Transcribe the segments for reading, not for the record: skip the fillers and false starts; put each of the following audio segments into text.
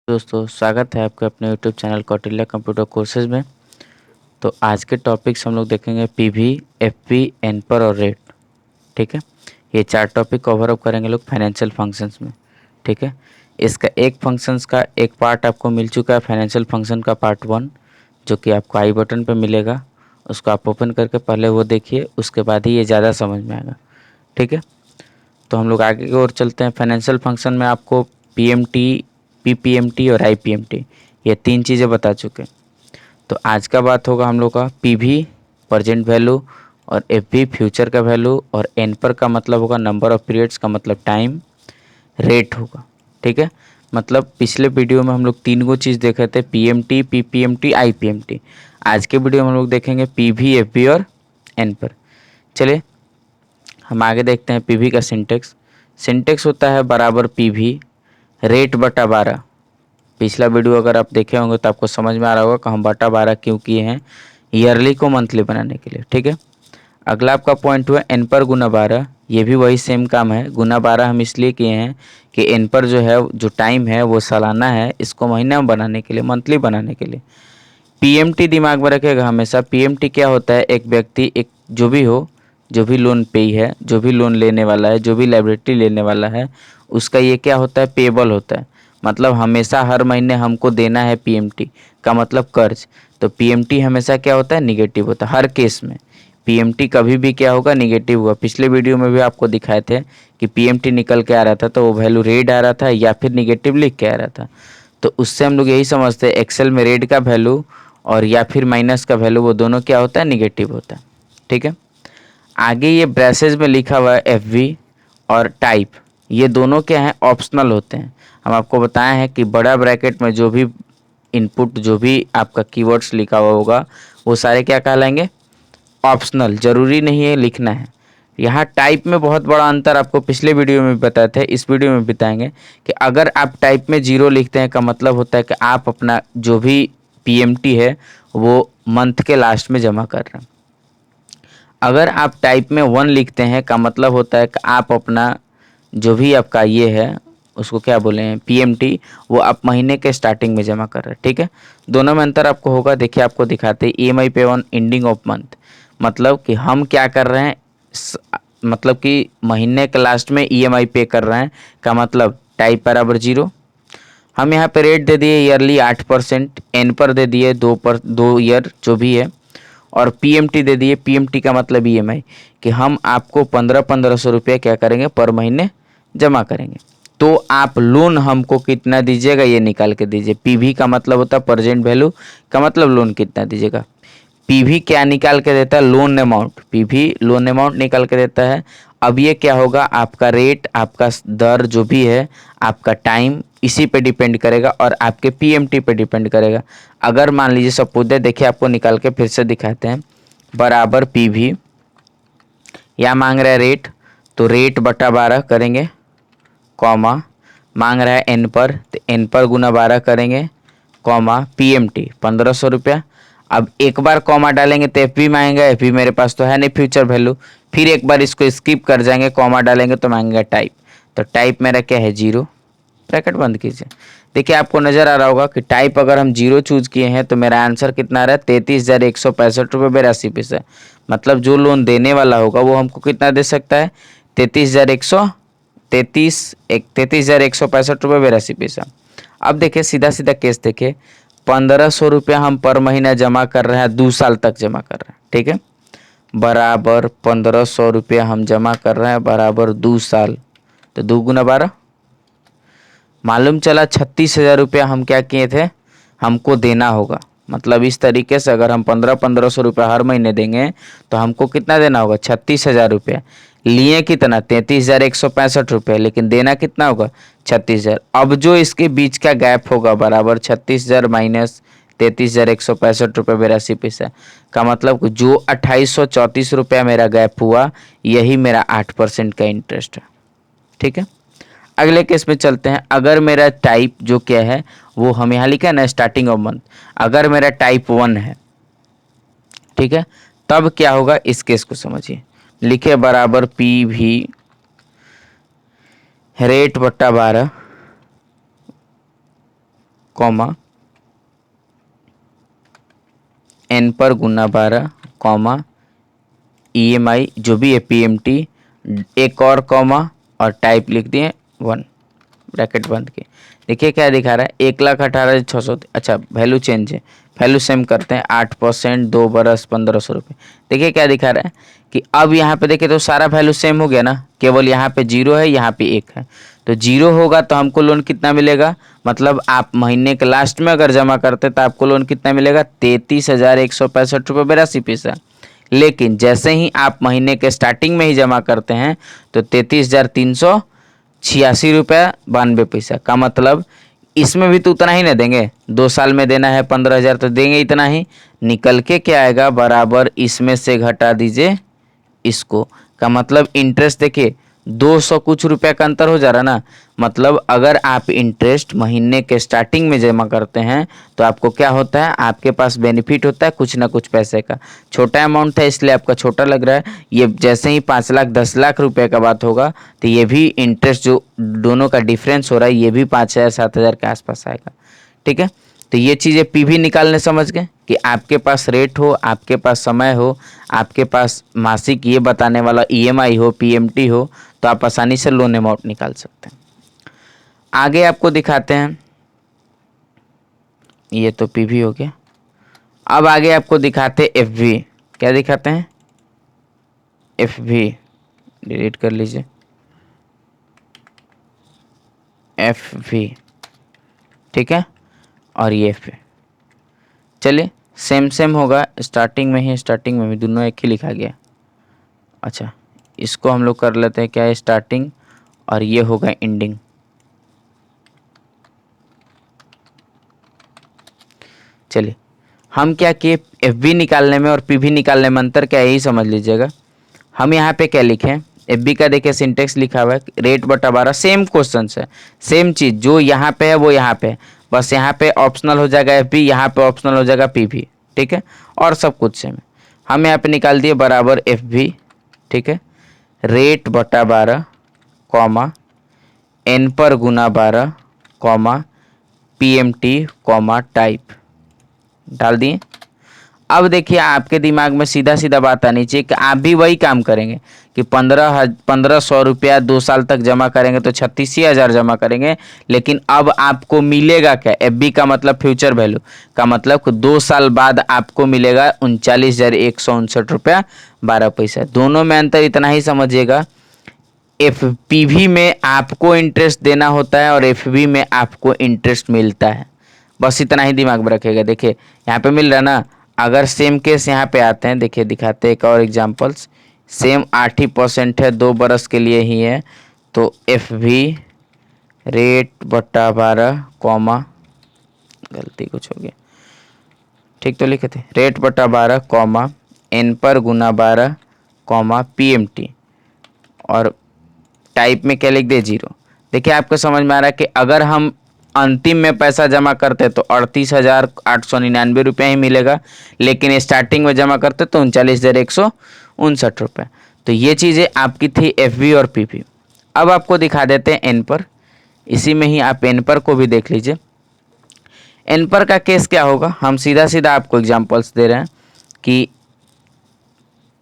दोस्तों स्वागत है आपके अपने YouTube channel Kautilya computer courses में। तो आज के टॉपिक्स हम लोग देखेंगे पीवी, एफपी, एनपर और रेट। ठीक है, ये चार टॉपिक कवर अप करेंगे लोग फाइनेंशियल फंक्शंस में। ठीक है, इसका एक फंक्शंस का एक पार्ट आपको मिल चुका है, फाइनेंशियल फंक्शन का पार्ट 1, जो कि आपको आई बटन पर मिलेगा। उसको आप ओपन करके पहले वो देखिए, उसके बाद ही ये ज़्यादा समझ में आएगा। ठीक है, तो हम लोग आगे की ओर चलते हैं। फाइनेंशियल फंक्शन में आपको पीएमटी, पीपीएमटी और आईपीएमटी, ये तीन चीज़ें बता चुके हैं। तो आज का बात होगा हम लोग का पीवी प्रेजेंट वैल्यू, और एफवी फ्यूचर का वैल्यू, और एनपर का मतलब होगा नंबर ऑफ पीरियड्स का मतलब टाइम, रेट होगा। ठीक है, मतलब पिछले वीडियो में हम लोग तीन गो चीज़ देखे थे, पीएमटी, पीपीएमटी, आईपीएमटी। आज के वीडियो में हम लोग देखेंगे पीवी, एफवी और एनपर। चलिए हम आगे देखते हैं। पीवी का सिंटेक्स, सिंटेक्स होता है बराबर पीवी रेट बटा 12। पिछला वीडियो अगर आप देखे होंगे तो आपको समझ में आ रहा होगा कि हम बटा 12 क्यों किए हैं, ईयरली को मंथली बनाने के लिए। ठीक है, अगला आपका पॉइंट हुआ एन पर गुना 12। ये भी वही सेम काम है, गुना 12 हम इसलिए किए हैं कि एन पर जो है, जो टाइम है वो सालाना है, इसको महीना में बनाने के लिए, मंथली बनाने के लिए। पीएमटी दिमाग में रखेगा हमेशा। पीएमटी क्या होता है, एक व्यक्ति, एक जो भी हो, जो भी लोन पेई है, जो भी लोन लेने वाला है, जो भी लाइबिलिटी लेने वाला है, उसका ये क्या होता है, पेबल होता है। मतलब हमेशा हर महीने हमको देना है, पीएमटी का मतलब कर्ज। तो पीएमटी हमेशा क्या होता है, निगेटिव होता है हर केस में। पीएमटी कभी भी क्या होगा, निगेटिव होगा। पिछले वीडियो में भी आपको दिखाए थे कि पीएमटी निकल के आ रहा था तो वो वैल्यू रेड आ रहा था या फिर निगेटिव लिख के आ रहा था। तो उससे हम लोग यही समझते हैं, एक्सेल में रेड का वैल्यू और या फिर माइनस का वैल्यू, वो दोनों क्या होता है, निगेटिव होता है। ठीक है, आगे ये ब्रैसेज में लिखा हुआ है एफवी और टाइप, ये दोनों क्या हैं, ऑप्शनल होते हैं। हम आपको बताए हैं कि बड़ा ब्रैकेट में जो भी इनपुट, जो भी आपका कीवर्ड्स लिखा हुआ होगा, वो सारे क्या कहलाएंगे, ऑप्शनल, जरूरी नहीं है लिखना है। यहाँ टाइप में बहुत बड़ा अंतर आपको पिछले वीडियो में बताए थे, इस वीडियो में बताएंगे कि अगर आप टाइप में जीरो लिखते हैं का मतलब होता है कि आप अपना जो भी पीएमटी है वो मंथ के लास्ट में जमा कर रहे हैं। अगर आप टाइप में 1 लिखते हैं का मतलब होता है कि आप अपना जो भी आपका ये है, उसको क्या बोले हैं, पीएमटी, वो आप महीने के स्टार्टिंग में जमा कर रहे हैं। ठीक है, दोनों में अंतर आपको होगा। देखिए आपको दिखाते हैं ईएमआई पे ऑन एंडिंग ऑफ मंथ, मतलब कि हम क्या कर रहे हैं, मतलब कि महीने के लास्ट में ईएमआई पे कर रहे हैं का मतलब टाइप बराबर 0। हम यहाँ पे रेट दे दिए ईयरली 8%, एन पर दे दिए 2 ईयर जो भी है, और पीएमटी दे दिए। पीएमटी का मतलब ईएमआई, कि हम आपको 1500 रुपये क्या करेंगे, पर महीने जमा करेंगे। तो आप लोन हमको कितना दीजिएगा ये निकाल के दीजिए। पीवी का मतलब होता है प्रेजेंट वैल्यू, का मतलब लोन कितना दीजिएगा। पीवी क्या निकाल के देता है, loan amount. PV loan amount निकाल के देता है। अब ये क्या होगा, आपका रेट, आपका दर जो भी है, आपका टाइम, इसी पे डिपेंड करेगा और आपके पीएमटी पे डिपेंड करेगा। अगर मान लीजिए सपोज दे, देखिए आपको निकाल के फिर से दिखाते हैं, बराबर पीवी, या मांग रहा है रेट, तो रेट बटा 12 करेंगे, कॉमा, मांग रहा है एन पर, तो एन पर गुना 12 करेंगे, कॉमा, पीएमटी 1500 रुपया। अब एक बार कॉमा डालेंगे तो एफ भी मांगेगा, एफ भी मेरे पास तो है नहीं फ्यूचर वैल्यू। फिर एक बार इसको स्किप कर जाएंगे, कॉमा डालेंगे तो मांगेगा टाइप, तो टाइप मेरा क्या है, 0। ब्रैकेट बंद कीजिए। देखिए आपको नजर आ रहा होगा कि टाइप अगर हम 0 चूज किए हैं तो मेरा आंसर कितना आ रहा है, 33,165 रुपये 82 पैसे। मतलब जो लोन देने वाला होगा वो हमको कितना दे सकता है, 33,165 रुपये 82 पैसा। अब देखिए सीधा सीधा केस देखिए, 1500 रुपया हम पर महीना जमा कर रहे हैं, 2 साल तक जमा कर रहे हैं। ठीक है, बराबर 1500 रुपया हम जमा कर रहे हैं बराबर 2 साल, तो 2 गुना 12, मालूम चला 36,000 रुपया हम क्या किए थे, हमको देना होगा। मतलब इस तरीके से अगर हम 1500 रुपया हर महीने देंगे तो हमको कितना देना होगा, 36,000 रुपया। लिए कितना, 33,165 रुपये, लेकिन देना कितना होगा, 36,000। अब जो इसके बीच का गैप होगा बराबर 36,000 माइनस 33,165 रुपये 82 पैसा, का मतलब जो 2834 रुपया मेरा गैप हुआ, यही मेरा 8% का इंटरेस्ट है। ठीक है, अगले केस में चलते हैं। अगर मेरा टाइप जो क्या है, वो हम यहाँ लिखा है ना, स्टार्टिंग ऑफ मंथ, अगर मेरा टाइप 1 है, ठीक है, तब क्या होगा, इस केस को समझिए। लिखे बराबर पी भी रेट बट्टा 12, कॉमा n पर गुना 12 कॉमा EMI जो भी है PMT, एक और कॉमा और टाइप लिख दिए 1, ब्रैकेट बंद किए। देखिए क्या दिखा रहा है, 1,18,600। अच्छा वैल्यू चेंज है, वैल्यू सेम करते हैं 8%, 2 बरस 1,500 रुपये। देखिए क्या दिखा रहा है कि अब यहाँ पे देखिए तो सारा वैल्यू सेम हो गया ना, केवल यहाँ पे 0 है, यहाँ पे 1 है। तो 0 होगा तो हमको लोन कितना मिलेगा, मतलब आप महीने के लास्ट में अगर जमा करते तो आपको लोन कितना मिलेगा, 33,165 रुपये 82 पैसा। लेकिन जैसे ही आप महीने के स्टार्टिंग में ही जमा करते हैं तो 33,386 रुपया 92 पैसा का मतलब इसमें भी तो उतना ही ना देंगे, 2 साल में देना है 15,000 तो देंगे इतना ही। निकल के क्या आएगा, बराबर इसमें से घटा दीजिए इसको, का मतलब इंटरेस्ट देखिए 200 कुछ रुपया का अंतर हो जा रहा ना। मतलब अगर आप इंटरेस्ट महीने के स्टार्टिंग में जमा करते हैं तो आपको क्या होता है, आपके पास बेनिफिट होता है कुछ ना कुछ पैसे का। छोटा अमाउंट था इसलिए आपका छोटा लग रहा है, ये जैसे ही 5 लाख 10 लाख रुपए का बात होगा तो ये भी इंटरेस्ट जो दोनों का डिफरेंस हो रहा है ये भी 5,000 7,000 के आसपास आएगा। ठीक है, तो ये चीज़ें पीवी निकालने समझ गए कि आपके पास रेट हो, आपके पास समय हो, आपके पास मासिक ये बताने वाला EMI हो, PMT हो, तो आप आसानी से लोन अमाउंट निकाल सकते हैं। आगे आपको दिखाते हैं, ये तो पीवी हो गया। अब आगे आपको दिखाते हैं FV। क्या दिखाते हैं, FV डिलीट कर लीजिए, FV। ठीक है, और ये FV चलिए सेम सेम होगा, स्टार्टिंग में भी दोनों एक ही लिखा गया। अच्छा इसको हम लोग कर लेते हैं क्या है, स्टार्टिंग और ये होगा एंडिंग। चलिए हम क्या किए, FB निकालने में और PV निकालने में अंतर क्या है यही समझ लीजिएगा। हम यहाँ पे क्या लिखे, FB का देखिए सिंटेक्स लिखा हुआ है रेट बटा 12, सेम क्वेश्चन है, सेम चीज़ जो यहाँ पे है वो यहाँ पे है, बस यहाँ पे ऑप्शनल हो जाएगा FB, यहाँ पे ऑप्शनल हो जाएगा PV। ठीक है, और सब कुछ सेम है। हम यहाँ पे निकाल दिए बराबर FB। ठीक है, रेट बटा 12 कॉमा n पर गुना 12 कॉमा PMT कॉमा टाइप डाल दिए। अब देखिए आपके दिमाग में सीधा सीधा बात आनी चाहिए कि आप भी वही काम करेंगे कि 1,500 रुपया 2 साल तक जमा करेंगे तो 36,000 जमा करेंगे। लेकिन अब आपको मिलेगा क्या, FB का मतलब फ्यूचर वैल्यू का मतलब कि 2 साल बाद आपको मिलेगा 39,159 रुपया 12 पैसा। दोनों में अंतर इतना ही समझिएगा, FPV में आपको इंटरेस्ट देना होता है और FB में आपको इंटरेस्ट मिलता है, बस इतना ही दिमाग में रखेगा। देखिए यहाँ पे मिल रहा ना, अगर सेम केस यहाँ पे आते हैं, देखिए दिखाते हैं एक और एग्जांपल्स, सेम 8% है, 2 बरस के लिए ही है, तो FV रेट बटा 12 कॉमा, गलती कुछ हो गया, ठीक तो लिखे थे, रेट बटा 12 कॉमा n पर गुना 12 कॉमा PMT और टाइप में क्या लिख दे 0। देखिए आपको समझ में आ रहा है कि अगर हम अंतिम में पैसा जमा करते तो 38,899 रुपये ही मिलेगा, लेकिन स्टार्टिंग में जमा करते तो 39,159 रुपये। तो ये चीज़ें आपकी थी FV और PV। अब आपको दिखा देते हैं N पर, इसी में ही आप N पर को भी देख लीजिए। N पर का केस क्या होगा, हम सीधा सीधा आपको एग्जांपल्स दे रहे हैं कि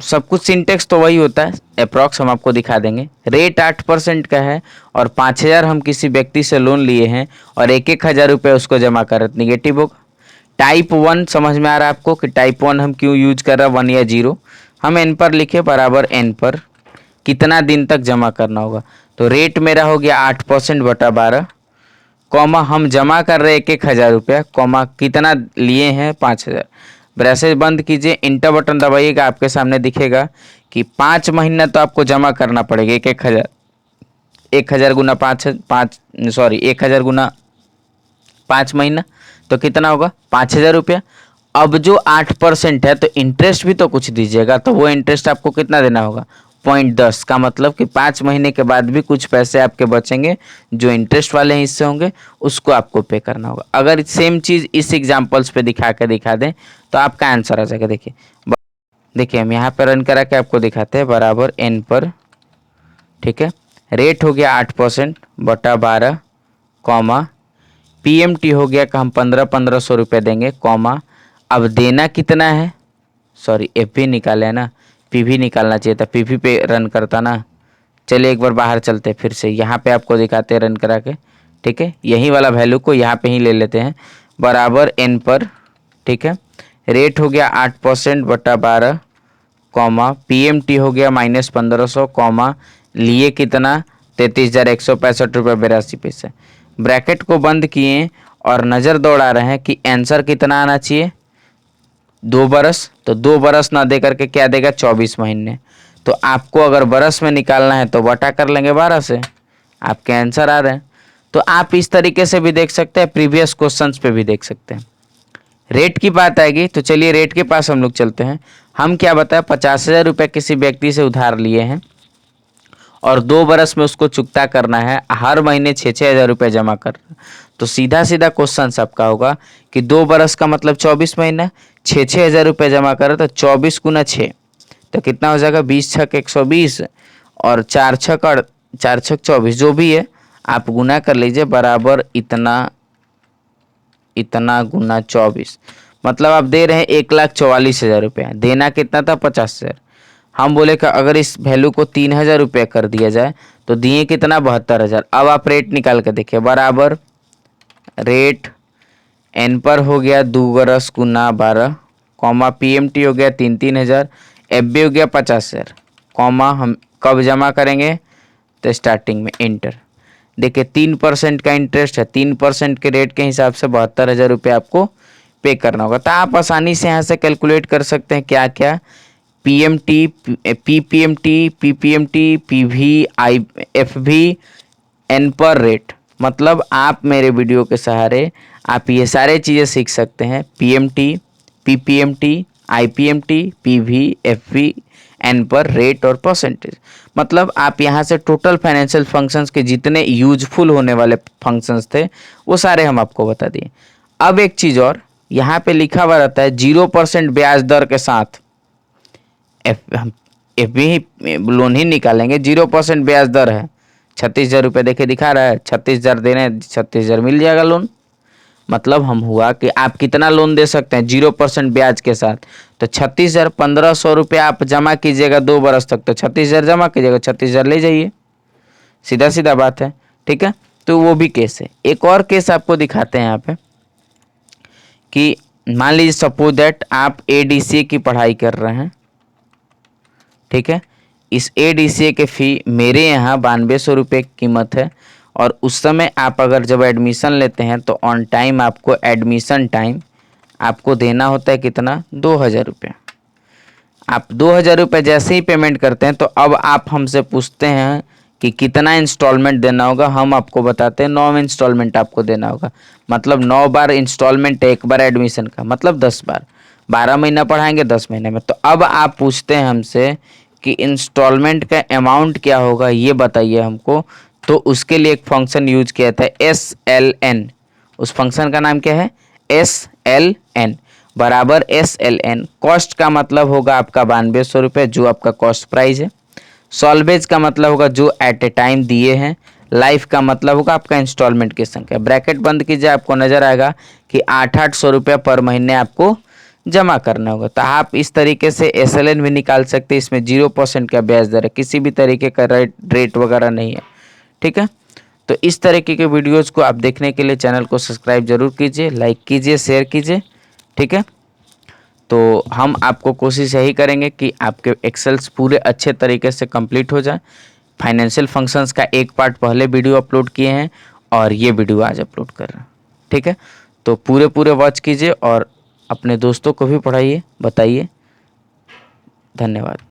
सब कुछ सिंटेक्स तो वही होता है, अप्रॉक्स हम आपको दिखा देंगे। रेट 8% का है और 5,000 हम किसी व्यक्ति से लोन लिए हैं और 1,000 रुपये उसको जमा कर रहे, निगेटिव होगा। टाइप 1 समझ में आ रहा है आपको कि टाइप 1 हम क्यों यूज कर रहे हैं, 1 या 0। हम N पर लिखे बराबर N पर कितना दिन तक जमा करना होगा, तो रेट मेरा हो गया 8% बटा 12 कॉमा हम जमा कर रहे 1,000 रुपया कॉमा कितना लिए हैं 5,000, ब्रैसेस बंद कीजिए, इंटर बटन दबाइएगा, आपके सामने दिखेगा कि 5 महीना तो आपको जमा करना पड़ेगा 1,000, 1,000 गुना 1,000 गुना 5 महीना तो कितना होगा 5,000 रुपया। अब जो 8% है तो इंटरेस्ट भी तो कुछ दीजिएगा, तो वो इंटरेस्ट आपको कितना देना होगा 0.10 का मतलब कि 5 महीने के बाद भी कुछ पैसे आपके बचेंगे, जो इंटरेस्ट वाले हिस्से होंगे उसको आपको पे करना होगा। अगर सेम चीज़ इस एग्जांपल्स पे दिखा दें तो आपका आंसर आ जाएगा। देखिए हम यहाँ पर रन करा के आपको दिखाते हैं बराबर N पर। ठीक है, रेट हो गया 8% बटा 12 कॉमा PMT हो गया कि हम 1500 रुपये देंगे, कॉमा अब देना कितना है, सॉरी FV निकाले है ना, PV निकालना चाहिए था, PV पे रन करता ना। चलिए एक बार बाहर चलते फिर से, यहाँ पे आपको दिखाते हैं रन करा के, ठीक है। यही वाला वैल्यू को यहाँ पे ही ले लेते हैं, बराबर N पर, ठीक है। रेट हो गया 8% बटा 12, कॉमा PMT हो गया -1500, कॉमा लिए कितना 33,165 रुपये 82 पैसे। ब्रैकेट को बंद किए और नज़र दौड़ा रहे हैं कि आंसर कितना आना चाहिए, 2 बरस। तो 2 बरस ना दे करके क्या देगा, 24 महीने। तो आपको अगर बरस में निकालना है तो बटा कर लेंगे 12 से, आपके आंसर आ रहे हैं। तो आप इस तरीके से भी देख सकते हैं, प्रीवियस क्वेश्चंस पे भी देख सकते हैं। रेट की बात आएगी तो चलिए रेट के पास हम लोग चलते हैं। हम क्या बताएं, 50,000 रुपये किसी व्यक्ति से उधार लिए हैं और 2 बरस में उसको चुकता करना है, हर महीने 6,000 रुपये जमा कर। तो सीधा सीधा क्वेश्चन आपका होगा कि 2 बरस का मतलब 24 महीना, 6,000 रुपये जमा करें तो 24 गुना 6 तो कितना हो जाएगा, 20 छक 120 और 4 छक 24, जो भी है आप गुना कर लीजिए, बराबर इतना गुना 24, मतलब आप दे रहे हैं 1,44,000 रुपया। देना कितना था, 50,000। हम बोले कि अगर इस वैल्यू को 3,000 रुपये कर दिया जाए तो दिए कितना, 72,000। अब आप रेट निकाल के देखिए, बराबर रेट N पर हो गया 2 बरस गुना 12, कॉमा PMT हो गया 3,000, FB हो गया 50,000, कॉमा हम कब जमा करेंगे, तो स्टार्टिंग में इंटर। देखिए 3% का इंटरेस्ट है, 3% के रेट के हिसाब से 72,000 रुपये आपको पे करना होगा। तो आप आसानी से यहाँ से कैलकुलेट कर सकते हैं क्या क्या, PMT, PPMT, PPMT, PV, FV, N पर रेट। मतलब आप मेरे वीडियो के सहारे आप ये सारे चीज़ें सीख सकते हैं, PMT, PPMT, IPMT, PV, FV, N पर रेट और परसेंटेज। मतलब आप यहाँ से टोटल फाइनेंशियल फंक्शंस के जितने यूजफुल होने वाले फंक्शंस थे वो सारे हम आपको बता दिए। अब एक चीज़ और, यहाँ पे लिखा हुआ रहता है 0% ब्याज दर के साथ हम FV लोन ही निकालेंगे, 0% ब्याज दर है, 36,000 रुपये देखिए दिखा रहा है, 36,000 देने, 36,000 मिल जाएगा लोन। मतलब हम हुआ कि आप कितना लोन दे सकते हैं 0% ब्याज के साथ, तो 36,000, 1,500 रुपये आप जमा कीजिएगा 2 बरस तक, तो 36,000 जमा कीजिएगा, 36,000 ले जाइए, सीधा सीधा बात है, ठीक है। तो वो भी केस है। एक और केस आपको दिखाते हैं यहाँ पे कि मान लीजिए सपोज दैट आप ADCA की पढ़ाई कर रहे हैं, ठीक है। इस ADCA के फ़ी मेरे यहाँ 9200 रुपये कीमत है, और उस समय आप अगर जब एडमिशन लेते हैं तो ऑन टाइम आपको एडमिशन टाइम आपको देना होता है कितना, 2,000 रुपये। आप 2,000 रुपये जैसे ही पेमेंट करते हैं तो अब आप हमसे पूछते हैं कि कितना इंस्टॉलमेंट देना होगा। हम आपको बताते हैं 9 इंस्टॉलमेंट आपको देना होगा, मतलब 9 बार इंस्टॉलमेंट है एक बार एडमिशन का, मतलब 10 बार, 12 महीना पढ़ाएंगे 10 महीने में। तो अब आप पूछते हैं हमसे कि इंस्टॉलमेंट का अमाउंट क्या होगा, ये बताइए हमको। तो उसके लिए एक फंक्शन यूज किया था SLN। उस फंक्शन का नाम क्या है, SLN, बराबर SLN। कॉस्ट का मतलब होगा आपका 9200 रुपये, जो आपका कॉस्ट प्राइस है। सॉल्वेज का मतलब होगा जो एट ए टाइम दिए हैं। लाइफ का मतलब होगा आपका इंस्टॉलमेंट की संख्या। ब्रैकेट बंद कीजिए, आपको नजर आएगा कि 800 रुपये पर महीने आपको जमा करना होगा। तो आप इस तरीके से SLN भी निकाल सकते हैं। इसमें 0% का ब्याज दर है, किसी भी तरीके का रेट वगैरह नहीं है, ठीक है। तो इस तरीके के वीडियोज़ को आप देखने के लिए चैनल को सब्सक्राइब जरूर कीजिए, लाइक कीजिए, शेयर कीजिए, ठीक है। तो हम आपको कोशिश यही करेंगे कि आपके एक्सेल्स पूरे अच्छे तरीके से कंप्लीट हो जाए। फाइनेंशियल फंक्शंस का एक पार्ट पहले वीडियो अपलोड किए हैं और ये वीडियो आज अपलोड कर रहे हैं, ठीक है। तो पूरे वॉच कीजिए और अपने दोस्तों को भी पढ़ाइए, बताइए। धन्यवाद।